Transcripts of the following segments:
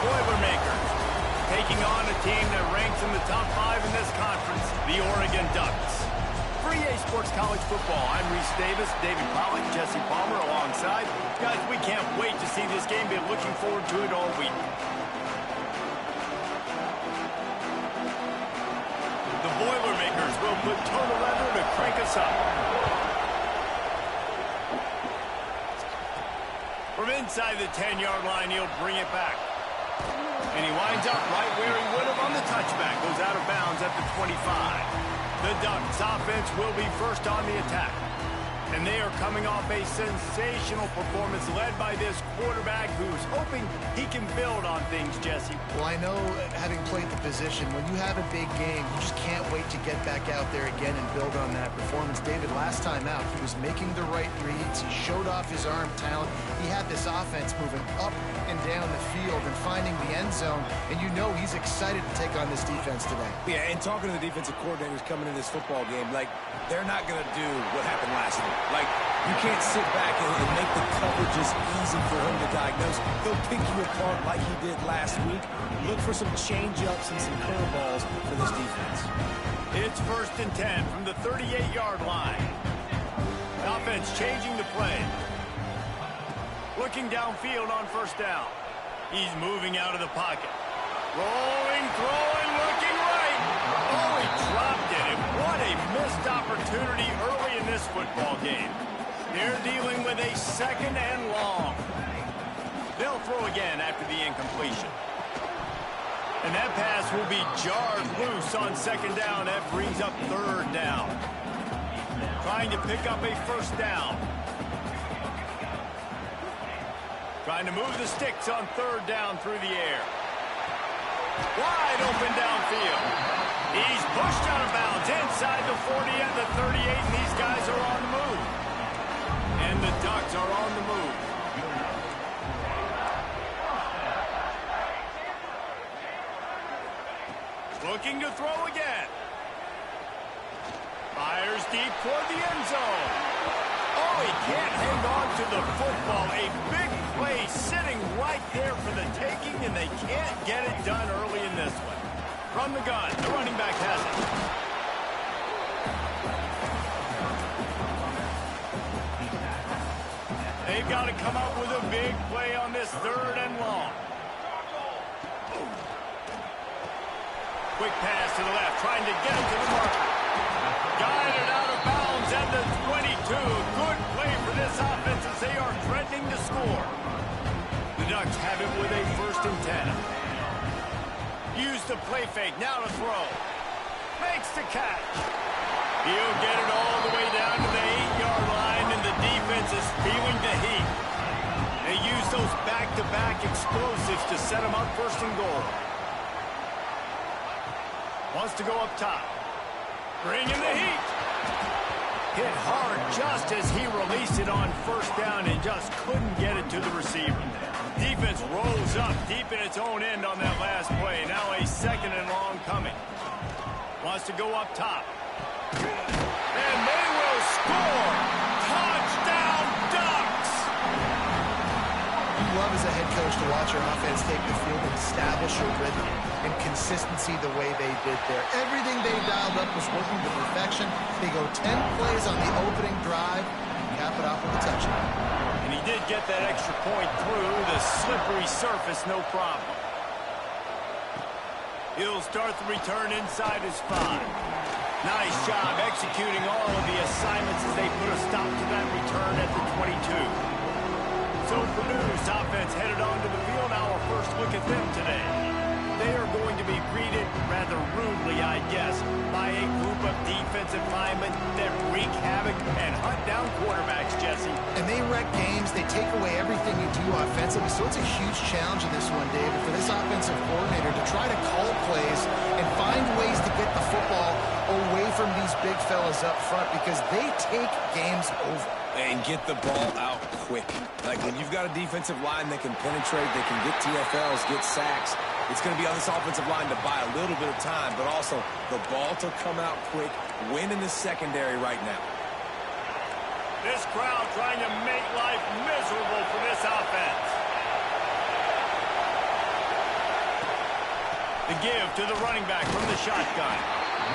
Boilermakers taking on a team that ranks in the top 5 in this conference, the Oregon Ducks. For EA Sports College Football, I'm Reese Davis, David Pollock, Jesse Palmer alongside. Guys, we can't wait to see this game. Been looking forward to it all week. The Boilermakers will put total leather to crank us up. From inside the 10-yard line, he'll bring it back. And he winds up right where he would have on the touchback. Goes out of bounds at the 25. The Ducks offense will be first on the attack. And they are coming off a sensational performance led by this quarterback who's hoping he can build on things, Jesse. Well, I know, having played the position, when you have a big game, you just can't wait to get back out there again and build on that performance. David, last time out, he was making the right reads. He showed off his arm talent. He had this offense moving up and down the field and finding the end zone. And you know he's excited to take on this defense today. Yeah, and talking to the defensive coordinators coming into this football game, like, they're not going to do what happened last week. Like, you can't sit back and make the coverages easy for him to diagnose. He'll pick you apart like he did last week. Look for some change-ups and some curveballs for this defense. It's 1st and 10 from the 38-yard line. Offense changing the play. Looking downfield on 1st down. He's moving out of the pocket. Rolling, throwing, looking right. Oh, he dropped it. And what a missed opportunity early in this football game. They're dealing with a 2nd and long. They'll throw again after the incompletion. And that pass will be jarred loose on 2nd down. That brings up 3rd down. Trying to pick up a 1st down. Trying to move the sticks on 3rd down through the air. Wide open downfield. He's pushed out of bounds inside the 40 and the 38, and these guys are on the move. And the Ducks are on the move. Looking to throw again. Fires deep toward the end zone. Oh, he can't hang on to the football. A big play sitting right there for the taking, and they can't get it done early in this one. From the gun, the running back has it. They've got to come up with a big play on this 3rd and long. Quick pass to the left, trying to get it to the marker. Guided out of bounds at the 22. Good play for this offense as they are threatening to score. The Ducks have it with a 1st and 10. Use the play fake, now to throw. Makes the catch. He'll get it all the way down to the 8-yard line, and the defense is feeling the heat. They use those back-to-back explosives to set them up 1st and goal. Wants to go up top. Bring in the heat. Hit hard just as he released it on 1st down and just couldn't get it to the receiver. Defense rolls up deep in its own end on that last play. Now a 2nd and long coming. Wants to go up top. And they will score. Touchdown, Ducks! You love as a head coach to watch your offense take the field and establish a rhythm and consistency the way they did there. Everything they dialed up was working to perfection. They go 10 plays on the opening drive and cap it off with a touchdown. And he did get that extra point through the slippery surface, no problem. He'll start the return inside his 5. Nice job executing all of the assignments as they put a stop to that return at the 22. So Purdue's offense headed onto the field. Now our first look at them today. They are going to be greeted rather rudely, I guess, by a group of defensive linemen that wreak havoc and hunt down quarterbacks, Jesse. And they wreck games. They take away everything you do offensively. So it's a huge challenge in this one, David, for this offensive coordinator to try to call plays and find ways to get the football away from these big fellas up front because they take games over. And get the ball out quick. Like when you've got a defensive line that can penetrate, they can get TFLs, get sacks, it's going to be on this offensive line to buy a little bit of time, but also the ball to come out quick, win in the secondary right now. This crowd trying to make life miserable for this offense. The give to the running back from the shotgun.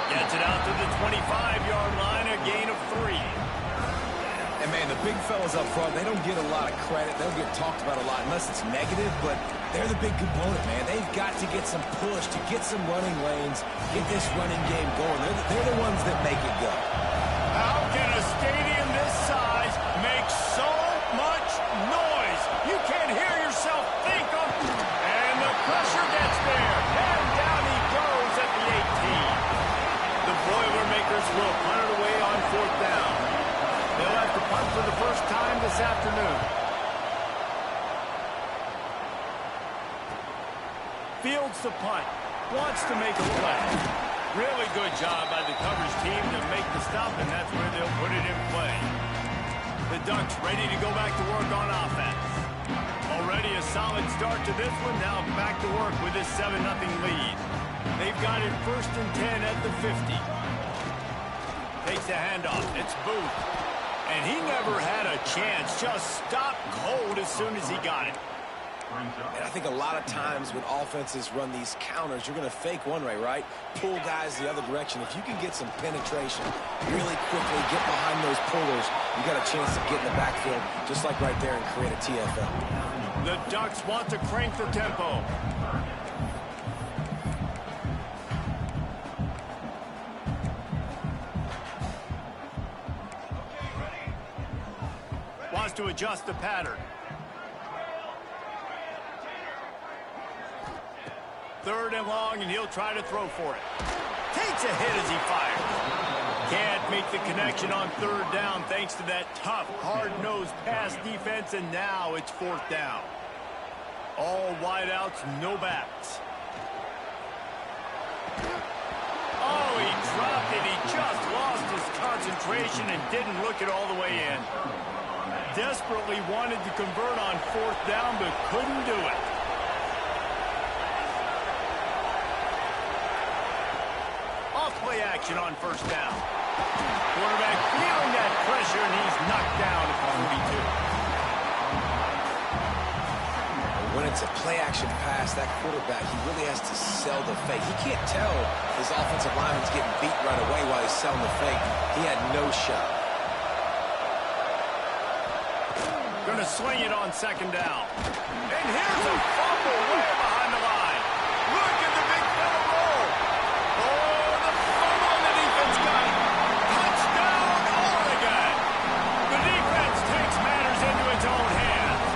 Gets it out to the 25-yard line, a gain of 3. And, man, the big fellas up front, they don't get a lot of credit. They don't get talked about a lot unless it's negative, but they're the big component, man. They've got to get some push, to get some running lanes, get this running game going. They're the ones that make it go. How can a stadium this size make so much noise? You can't hear yourself think of... And the pressure gets there. And down he goes at the 18. The Boilermakers will punt it away on 4th down. They'll have to punt for the first time this afternoon. Fields the punt. Wants to make a play. Really good job by the coverage team to make the stop, and that's where they'll put it in play. The Ducks ready to go back to work on offense. Already a solid start to this one. Now back to work with this 7-0 lead. They've got it 1st and 10 at the 50. Takes the handoff. It's Booth. And he never had a chance. Just stopped cold as soon as he got it. And I think a lot of times when offenses run these counters, you're going to fake one way, right? Pull guys the other direction. If you can get some penetration really quickly, get behind those pullers, you got a chance to get in the backfield just like right there and create a TFL. The Ducks want to crank the tempo. Wants to adjust the pattern. 3rd and long, and he'll try to throw for it. Takes a hit as he fires. Can't make the connection on 3rd down thanks to that tough, hard-nosed pass defense, and now it's 4th down. All wideouts, no backs. Oh, he dropped it. He just lost his concentration and didn't look it all the way in. Desperately wanted to convert on 4th down, but couldn't do it. Play action on 1st down. Quarterback feeling that pressure, and he's knocked down at the 42. When it's a play-action pass, that quarterback, he really has to sell the fake. He can't tell his offensive lineman's getting beat right away while he's selling the fake. He had no shot. Going to swing it on 2nd down. And here's a fumble way behind the line. Look at the big fella roll. Oh, the fumble on the defense got it. Touchdown, Oregon. The defense takes matters into its own hands.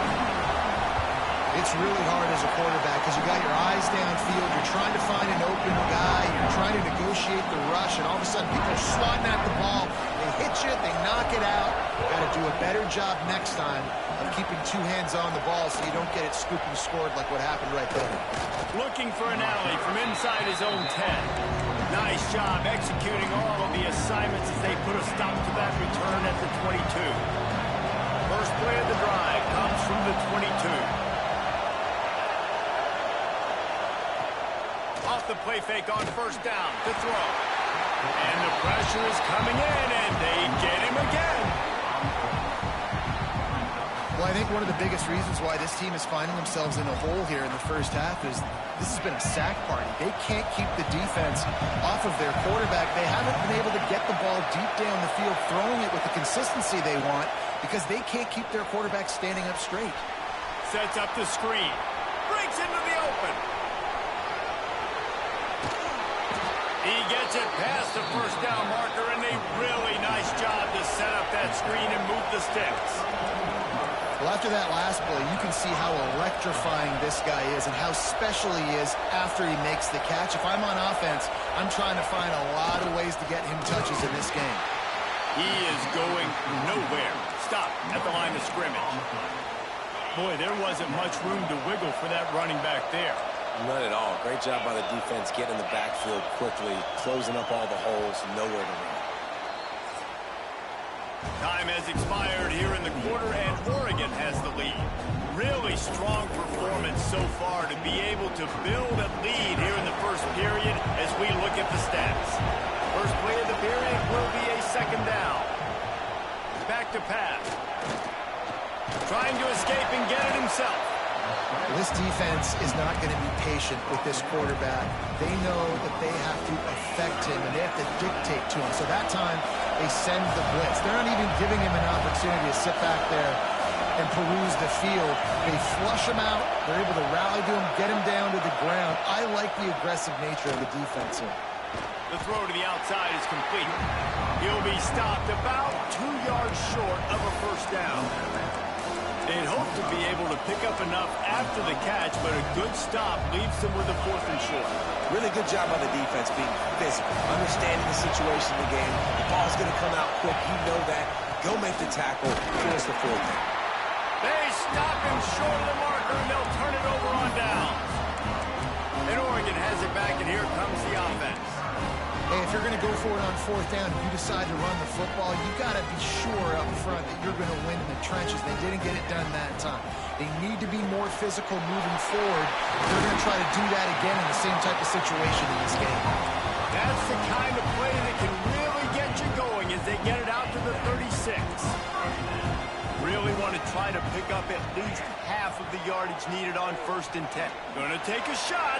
It's really hard as a quarterback because you got your eyes downfield. You're trying to find an open guy. You're trying to negotiate the rush, and all of a sudden people are swatting at the ball. They hit you, they knock it out. Got to do a better job next time of keeping 2 hands on the ball so you don't get it scooped and scored like what happened right there. Looking for an alley from inside his own 10. Nice job executing all of the assignments as they put a stop to that return at the 22. First play of the drive comes from the 22. Off the play fake on 1st down to throw. And the pressure is coming in, and they get him again. Well, I think one of the biggest reasons why this team is finding themselves in a hole here in the first half is this has been a sack party. They can't keep the defense off of their quarterback. They haven't been able to get the ball deep down the field, throwing it with the consistency they want because they can't keep their quarterback standing up straight. Sets up the screen. Breaks into the open. He gets it past the 1st down marker, and a really nice job to set up that screen and move the sticks. Well, after that last play, you can see how electrifying this guy is and how special he is after he makes the catch. If I'm on offense, I'm trying to find a lot of ways to get him touches in this game. He is going nowhere. Stop at the line of scrimmage. Boy, there wasn't much room to wiggle for that running back there. None at all. Great job by the defense getting in the backfield quickly, closing up all the holes, nowhere to run. Time has expired here in the quarter, and Oregon has the lead. Really strong performance so far to be able to build a lead here in the first period as we look at the stats. First play of the period will be a 2nd down. Back to pass. Trying to escape and get it himself. This defense is not going to be patient with this quarterback. They know that they have to affect him, and they have to dictate to him. So that time, they send the blitz. They're not even giving him an opportunity to sit back there and peruse the field. They flush him out. They're able to rally to him, get him down to the ground. I like the aggressive nature of the defense here. The throw to the outside is complete. He'll be stopped about 2 yards short of a first down. They'd hope to be able to pick up enough after the catch, but a good stop leaves them with a 4th and short. Really good job by the defense being physical, understanding the situation in the game. The ball's going to come out quick. You know that. Go make the tackle. Force the 4th down. They stop him short of the marker, and they'll turn it over on downs. And Oregon has it back, and here comes the offense. Hey, if you're going to go for it on 4th down and you decide to run the football, you got to be sure up front that you're going to win in the trenches. They didn't get it done that time. They need to be more physical moving forward. They're going to try to do that again in the same type of situation in this game. That's the kind of play that can really get you going as they get it out to the 36. Really want to try to pick up at least half of the yardage needed on 1st and 10. Going to take a shot.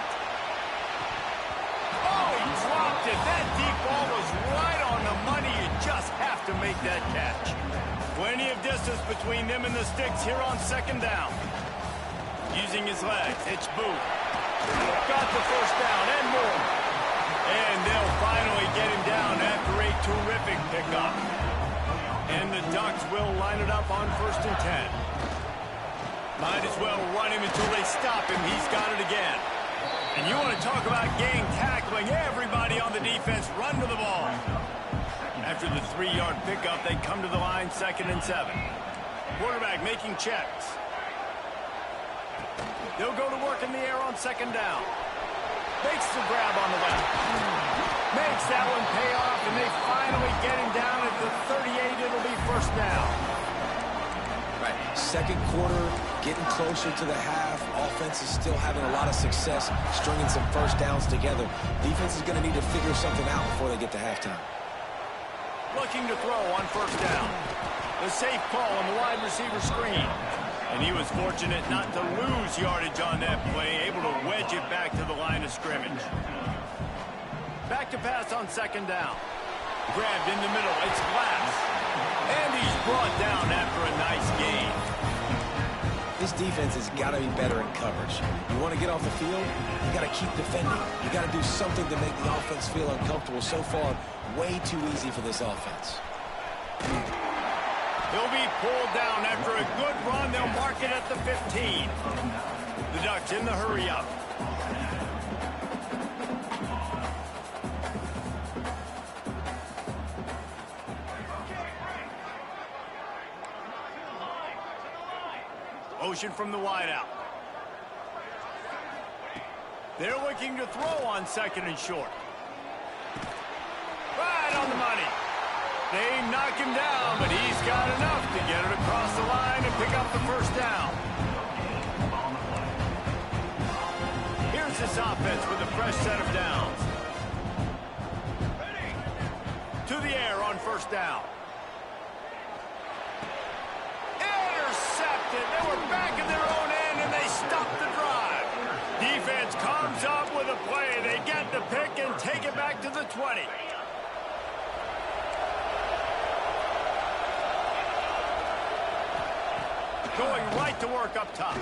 Oh, he dropped it. That deep ball was right on the money. You just have to make that catch. Plenty of distance between them and the sticks here on 2nd down. Using his legs, it's Booth. Got the first down and more. And they'll finally get him down after a terrific pickup. And the Ducks will line it up on 1st and 10. Might as well run him until they stop him. He's got it again. And you want to talk about gang tackling. Everybody on the defense run to the ball. After the 3-yard pickup, they come to the line 2nd and 7. Quarterback making checks. They'll go to work in the air on 2nd down. Makes the grab on the left. Makes that one pay off, and they finally get him down at the 38. It'll be 1st down. Right. 2nd quarter, getting closer to the half. Offense is still having a lot of success stringing some 1st downs together. Defense is going to need to figure something out before they get to halftime. Looking to throw on 1st down. The safe call on the wide receiver screen. And he was fortunate not to lose yardage on that play, able to wedge it back to the line of scrimmage. Back to pass on 2nd down. Grabbed in the middle. It's Glass. And he's brought down after a nice gain. This defense has got to be better in coverage. You want to get off the field, you got to keep defending. You got to do something to make the offense feel uncomfortable. So far, way too easy for this offense. He'll be pulled down after a good run. They'll mark it at the 15. The Ducks in the hurry up. Motion from the wideout. They're looking to throw on 2nd and short. Right on the money. They knock him down, but he's got enough to get it across the line and pick up the 1st down. Here's this offense with a fresh set of downs. To the air on 1st down. Intercepted. They were back in their own end, and they stopped the drive. Defense comes up with a play. They get the pick and take it back to the 20. Going right to work up top.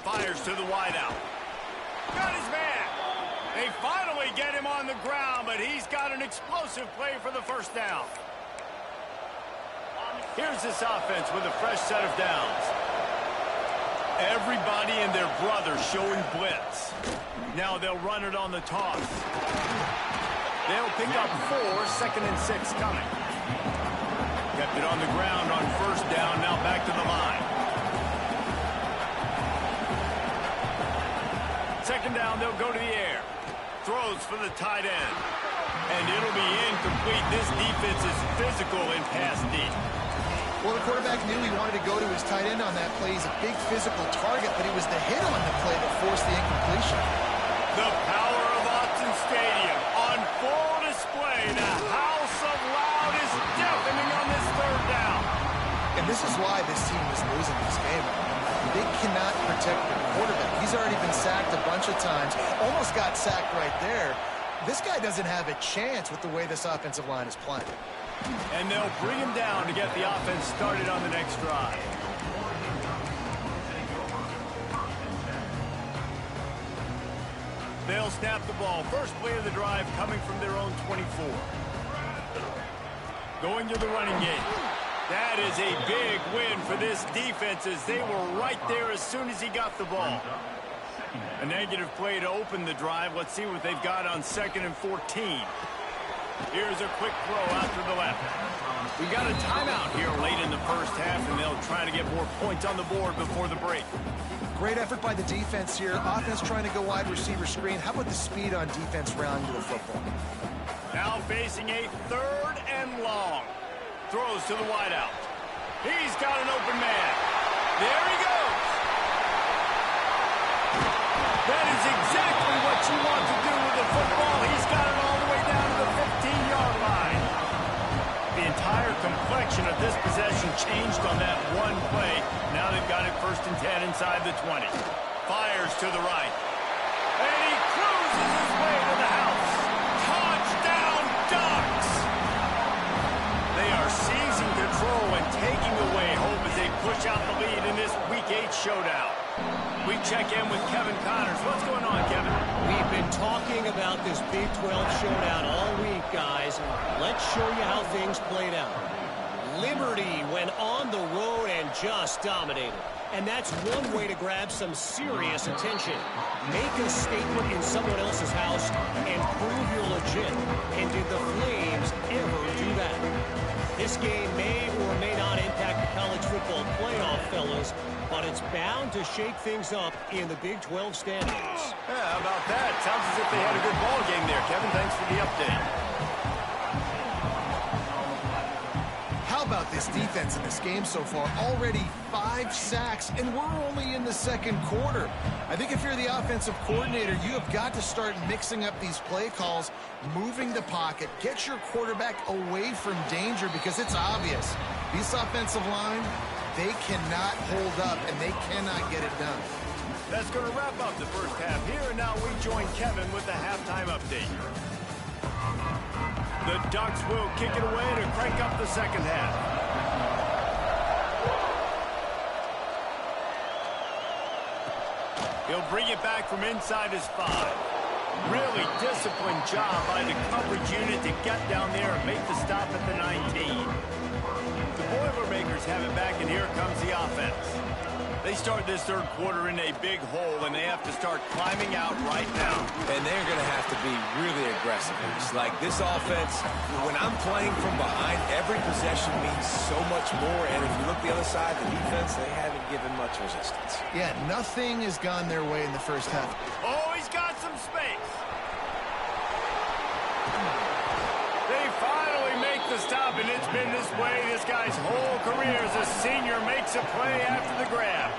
Fires to the wideout. Got his man. They finally get him on the ground, but he's got an explosive play for the 1st down. Here's this offense with a fresh set of downs. Everybody and their brother showing blitz. Now they'll run it on the toss. They'll pick up 4, 2nd and 6 coming. Kept it on the ground on 1st down, now back to the line. 2nd down, they'll go to the air. Throws for the tight end. And it'll be incomplete. This defense is physical in pass deep. Well, the quarterback knew he wanted to go to his tight end on that play. He's a big physical target, but it was the hit on the play that forced the incompletion. The power of Autzen Stadium on full display. The house of loud is deafening on this 3rd down. And this is why this team is losing this game. They cannot protect the quarterback. He's already been sacked a bunch of times. Almost got sacked right there. This guy doesn't have a chance with the way this offensive line is playing. And they'll bring him down to get the offense started on the next drive. They'll snap the ball. First play of the drive coming from their own 24. Going to the running game. That is a big win for this defense as they were right there as soon as he got the ball. A negative play to open the drive. Let's see what they've got on 2nd and 14. Here's a quick throw out to the left. We got a timeout here late in the first half, and they'll try to get more points on the board before the break. Great effort by the defense here. Offense trying to go wide receiver screen. How about the speed on defense rounding to the football? Now facing a 3rd and long. Throws to the wideout. He's got an open man. There he goes. That is exactly what you want to do with the football. He's got it all the way down to the 15-yard line. The entire complexion of this possession changed on that one play. Now they've got it 1st and 10 inside the 20. Fires to the right. And he cruises his way to the house. Touchdown, Ducks! They are seizing control and taking away hope as they push out the lead in this Week 8 showdown. We check in with Kevin Connors. What's going on, Kevin? We've been talking about this Big 12 showdown all week, guys. Let's show you how things played out. Liberty went on the road and just dominated. And that's one way to grab some serious attention. Make a statement in someone else's house and prove you're legit. And did the Flames ever do that? This game may or may not impact the college football playoff, fellas, but it's bound to shake things up in the Big 12 standings. Yeah, how about that? Sounds as if they had a good ball game there, Kevin. Thanks for the update. How about this defense in this game so far? Already 5 sacks, and we're only in the 2nd quarter. I think if you're the offensive coordinator, you have got to start mixing up these play calls, moving the pocket, get your quarterback away from danger because it's obvious. This offensive line, they cannot hold up, and they cannot get it done. That's going to wrap up the first half here, and now we join Kevin with the halftime update. The Ducks will kick it away to crank up the second half. He'll bring it back from inside his 5. Really disciplined job by the coverage unit to get down there and make the stop at the 19. The Boilermakers have it back, and here comes the offense. They start this 3rd quarter in a big hole, and they have to start climbing out right now. And they're going to have to be really aggressive. It's like this offense, when I'm playing from behind, every possession means so much more. And if you look the other side, the defense, they haven't given much resistance. Yeah, nothing has gone their way in the first half. Oh, he's got some space. They finally make the stop, and it's been this way this guy's whole career as a senior makes a play after the grab.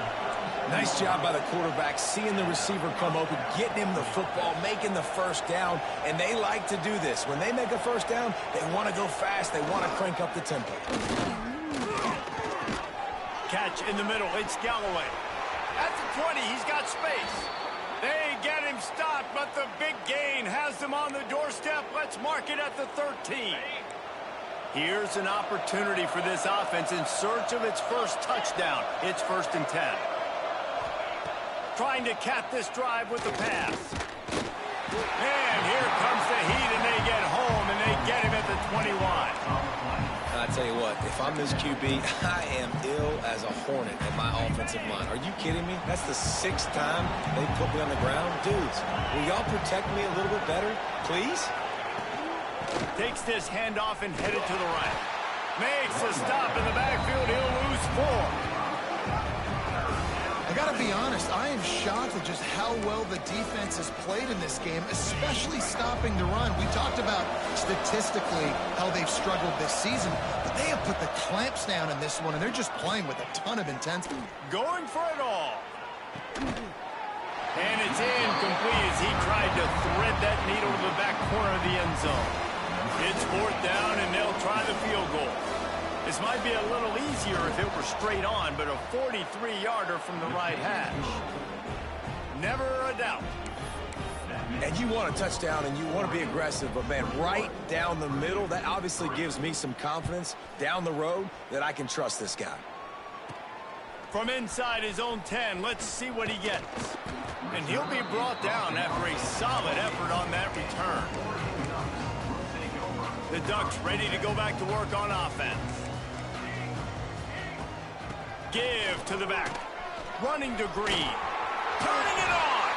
Nice job by the quarterback, seeing the receiver come open, getting him the football, making the first down, and they like to do this. When they make a first down, they want to go fast. They want to crank up the tempo. Catch in the middle. It's Galloway. At the 20, he's got space. They get him stopped, but the big gain has them on the doorstep. Let's mark it at the 13. Here's an opportunity for this offense in search of its first touchdown. It's 1st and 10. Trying to cap this drive with the pass. And here comes the heat, and they get home, and they get him at the 21. I tell you what, if I'm this QB, I am ill as a hornet at my offensive line. Are you kidding me? That's the 6th time they put me on the ground. Dudes, will y'all protect me a little bit better, please? Takes this handoff and headed to the right. Makes a stop in the backfield. He'll lose 4. I got to be honest, I am shocked at just how well the defense has played in this game, especially stopping the run. We talked about statistically how they've struggled this season, but they have put the clamps down in this one, and they're just playing with a ton of intensity. Going for it all. And it's incomplete as he tried to thread that needle to the back corner of the end zone. It's 4th down, and they'll try the field goal. This might be a little easier if it were straight on, but a 43-yarder from the right hash. Never a doubt. And you want a touchdown and you want to be aggressive, but, man, right down the middle, that obviously gives me some confidence down the road that I can trust this guy. From inside his own 10, let's see what he gets. And he'll be brought down after a solid effort on that return. The Ducks ready to go back to work on offense. Give to the back. Running to Green. Turning it on.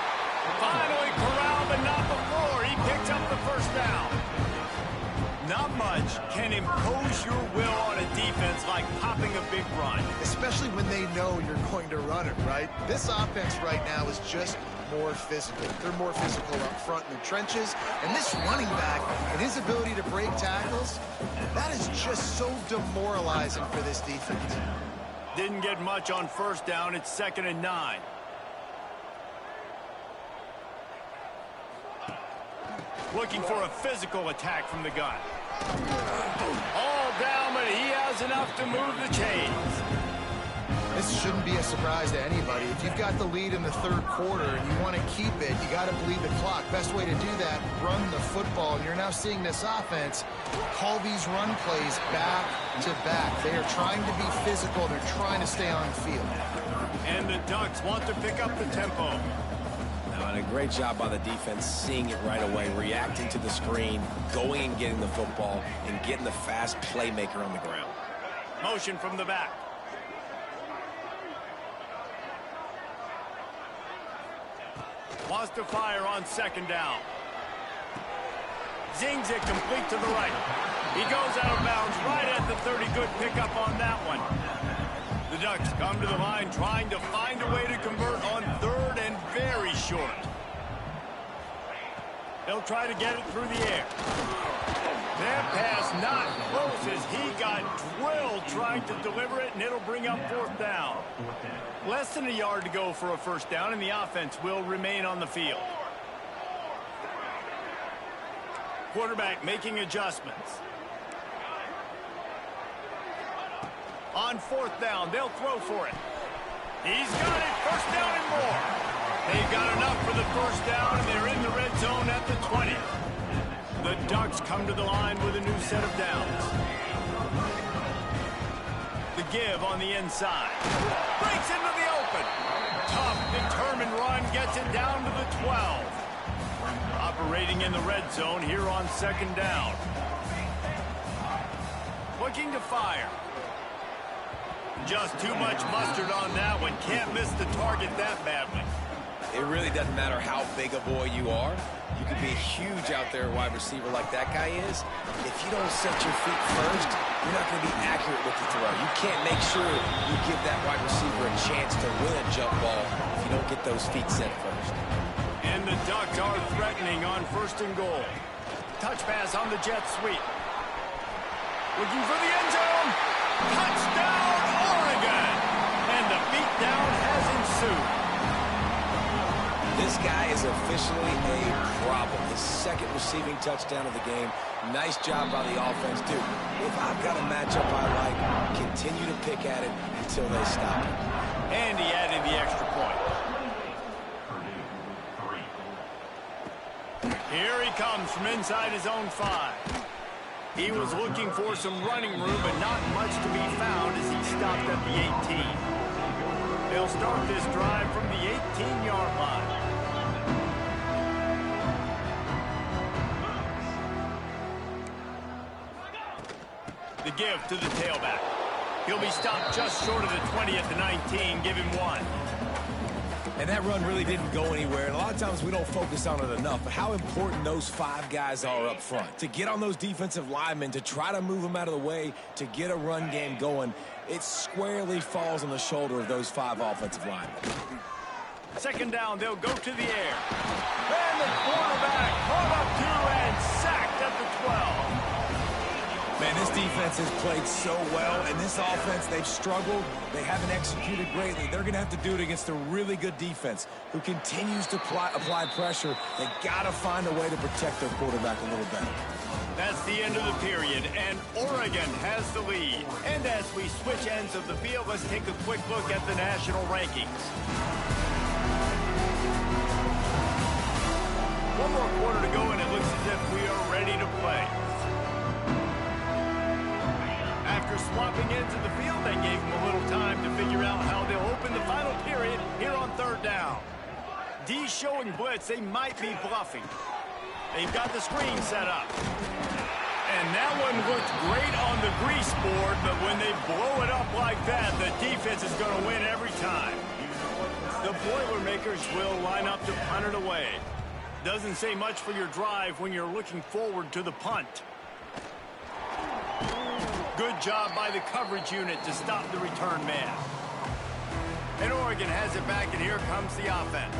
Finally corralled, but not before. He picks up the first down. Not much can impose your will on a defense like popping a big run. Especially when they know you're going to run it, right? This offense right now is just more physical. They're more physical up front in the trenches. And this running back and his ability to break tackles, that is just so demoralizing for this defense. Didn't get much on first down. It's 2nd and 9. Looking for a physical attack from the gun. All down, but he has enough to move the chains. This shouldn't be a surprise to anybody. If you've got the lead in the third quarter and you want to keep it, you got to bleed the clock. Best way to do that, run the football. And you're now seeing this offense call these run plays back to back. They are trying to be physical. They're trying to stay on the field. And the Ducks want to pick up the tempo. And a great job by the defense seeing it right away, reacting to the screen, going and getting the football, and getting the fast playmaker on the ground. Motion from the back. Wants to fire on 2nd down. Zings it complete to the right. He goes out of bounds right at the 30. Good pickup on that one. The Ducks come to the line trying to find a way to convert on 3rd and very short. They'll try to get it through the air. That pass not close as he got drilled trying to deliver it, and it'll bring up 4th down. Less than a yard to go for a first down, and the offense will remain on the field. Quarterback making adjustments. On 4th down, they'll throw for it. He's got it, 1st down and more. They've got enough for the 1st down, and they're in the red zone at the 20. The Ducks come to the line with a new set of downs. The give on the inside. Breaks into the open. Tough, determined run, gets it down to the 12. Operating in the red zone here on 2nd down. Looking to fire. Just too much mustard on that one. Can't miss the target that badly. It really doesn't matter how big a boy you are. You can be huge out there, wide receiver like that guy is. If you don't set your feet first, you're not going to be accurate with the throw. You can't make sure you give that wide receiver a chance to win a jump ball if you don't get those feet set first. And the Ducks are threatening on 1st and goal. Touch pass on the jet sweep. Looking for the end zone. Touchdown, Oregon! And the beatdown has ensued. This guy is officially a problem. His 2nd receiving touchdown of the game. Nice job by the offense, too. If I've got a matchup I like, continue to pick at it until they stop it. And he added the extra point. Here he comes from inside his own 5. He was looking for some running room, but not much to be found as he stopped at the 18. They'll start this drive from the 18-yard line. The give to the tailback. He'll be stopped just short of the 20 at the 19. Give him 1. And that run really didn't go anywhere. And a lot of times we don't focus on it enough. But how important those 5 guys are up front. To get on those defensive linemen, to try to move them out of the way, to get a run game going, it squarely falls on the shoulder of those 5 offensive linemen. 2nd down, they'll go to the air. And the quarterback caught up to and sacked at the 12. Man, this defense has played so well, and this offense, they've struggled. They haven't executed greatly. They're going to have to do it against a really good defense who continues to apply pressure. They got to find a way to protect their quarterback a little better. That's the end of the period, and Oregon has the lead. And as we switch ends of the field, let's take a quick look at the national rankings. One more quarter to go, and it looks as if we are ready to play. After swapping ends of the field, they gave them a little time to figure out how they'll open the final period here on third down. D showing blitz. They might be bluffing. They've got the screen set up. And that one looked great on the grease board, but when they blow it up like that, the defense is going to win every time. The Boilermakers will line up to punt it away. Doesn't say much for your drive when you're looking forward to the punt. Good job by the coverage unit to stop the return man. And Oregon has it back, and here comes the offense.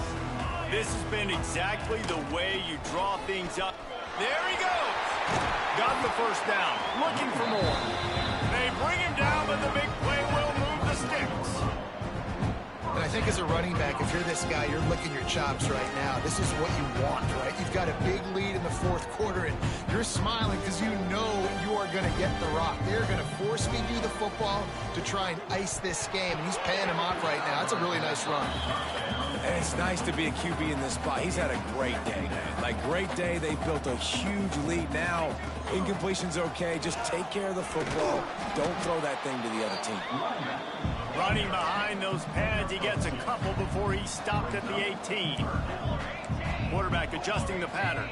This has been exactly the way you draw things up. There he goes. Got the first down. Looking for more. They bring him down, but the big play will move the sticks. And I think as a running back, if you're this guy, you're licking your chops right now. This is what you want, right? You've got a big lead in the fourth quarter, and you're smiling because you know you are going to get the rock. They're going to force feed you the football to try and ice this game, and he's paying him off right now. That's a really nice run. And it's nice to be a QB in this spot. He's had a great day, man. Like, great day. They built a huge lead. Now, incompletion's okay. Just take care of the football. Don't throw that thing to the other team. Running behind those pads, he gets a couple before he stopped at the 18. Quarterback adjusting the pattern.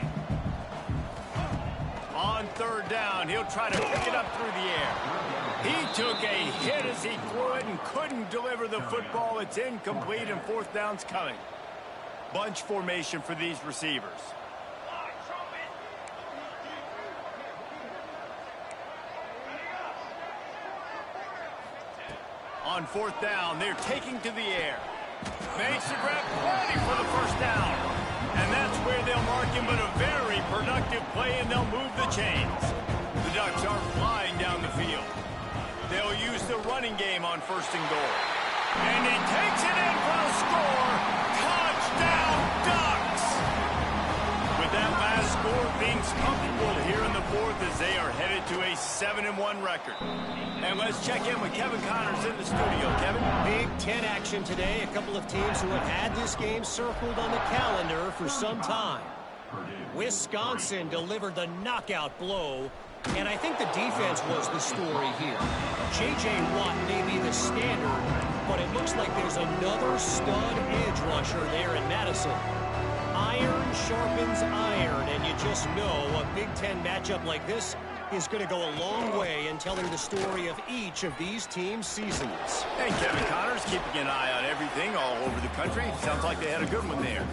On third down, he'll try to pick it up through the air. He took a hit as he threw it and couldn't deliver the football. It's incomplete, and fourth down's coming. Bunch formation for these receivers. On fourth down, they're taking to the air. Makes the grab, plenty for the first down. And that's where they'll mark him, but a very productive play, and they'll move the chains. The Ducks are flying down the field. They'll use the running game on first and goal. And he takes it in for a score. Touchdown, Ducks! With that last score, things comfortable here in the fourth as they are headed to a 7-1 record. And let's check in with Kevin Connors in the studio. Kevin? Big Ten action today. A couple of teams who have had this game circled on the calendar for some time. Wisconsin delivered the knockout blow, and I think the defense was the story here. J.J. Watt may be the standard, but it looks like there's another stud edge rusher there in Madison. Iron sharpens iron, and you just know a Big Ten matchup like this is going to go a long way in telling the story of each of these teams' seasons. And Kevin Connors keeping an eye on everything all over the country. Sounds like they had a good one there.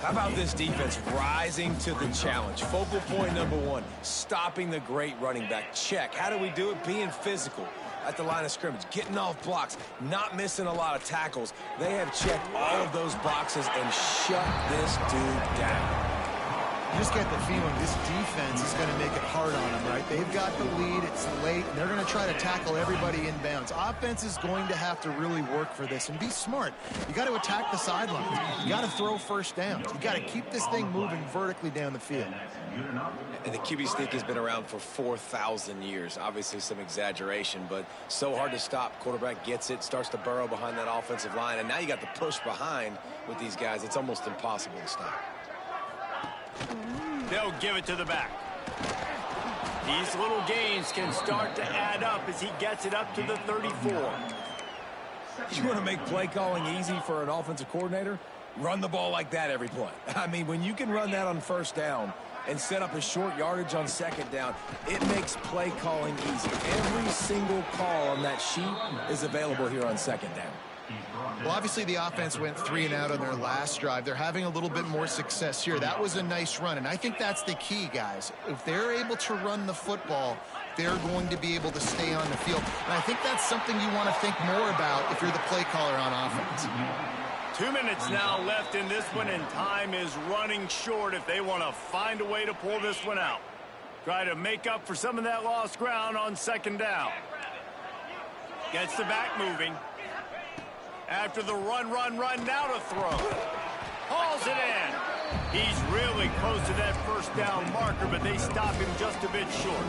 How about this defense rising to the challenge? Focal point number one, stopping the great running back. Check. How do we do it? Being physical at the line of scrimmage, getting off blocks, not missing a lot of tackles. They have checked all of those boxes and shut this dude down. You just get the feeling this defense is going to make it hard on them, right? They've got the lead. It's late, and they're going to try to tackle everybody inbounds. Offense is going to have to really work for this and be smart. You got to attack the sidelines. You got to throw first downs. You got to keep this thing moving vertically down the field. And the QB sneak has been around for 4,000 years. Obviously some exaggeration, but so hard to stop. Quarterback gets it, starts to burrow behind that offensive line, and now you got the push behind with these guys. It's almost impossible to stop. They'll give it to the back. These little gains can start to add up as he gets it up to the 34. You want to make play calling easy for an offensive coordinator? Run the ball like that every play. I mean, when you can run that on first down and set up a short yardage on second down, it makes play calling easy. Every single call on that sheet is available here on second down. Well, obviously the offense went 3 and out on their last drive. They're having a little bit more success here. That was a nice run, and I think that's the key, guys. If they're able to run the football, they're going to be able to stay on the field. And I think that's something you want to think more about if you're the play caller on offense. 2 minutes now left in this one, and time is running short if they want to find a way to pull this one out. Try to make up for some of that lost ground on second down. Gets the back moving. After the run, now to throw. Hauls it in. He's really close to that first down marker, but they stop him just a bit short.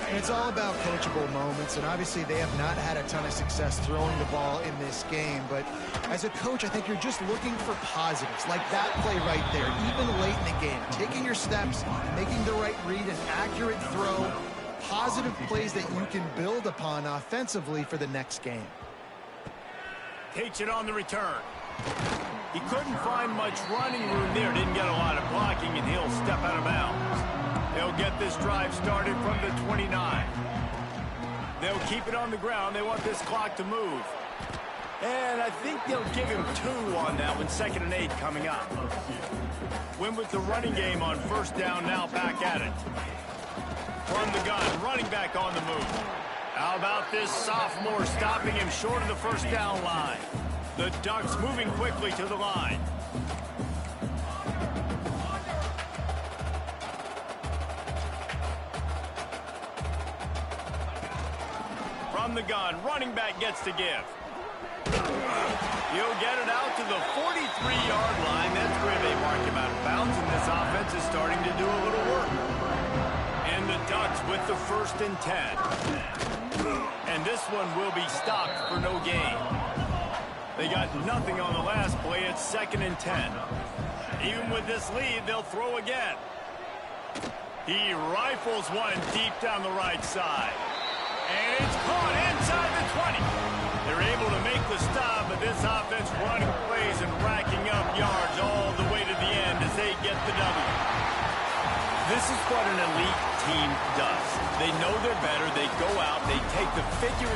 And it's all about coachable moments, and obviously they have not had a ton of success throwing the ball in this game. But as a coach, I think you're just looking for positives, like that play right there, even late in the game. Taking your steps, making the right read, an accurate throw, positive plays that you can build upon offensively for the next game. Takes it on the return. He couldn't find much running room there, didn't get a lot of blocking, and he'll step out of bounds. They'll get this drive started from the 29. They'll keep it on the ground. They want this clock to move. And I think they'll give him 2 on that one, 2nd and 8 coming up. Win with the running game on first down, now back at it. From the gun, running back on the move. How about this sophomore stopping him short of the first down line? The Ducks moving quickly to the line. From the gun, running back gets to give. He'll get it out to the 43-yard line. That's where they mark him out of bounds, and this offense is starting to do a little work. And the Ducks with the 1st and 10. And this one will be stopped for no gain. They got nothing on the last play. It's 2nd and 10. Even with this lead, they'll throw again. He rifles one deep down the right side. And it's caught inside the 20. They're able to make the stop, but this offense running plays and racking up yards all the way to the end as they get the W. This is what an elite team does. They know they're better. They go out. They take the figure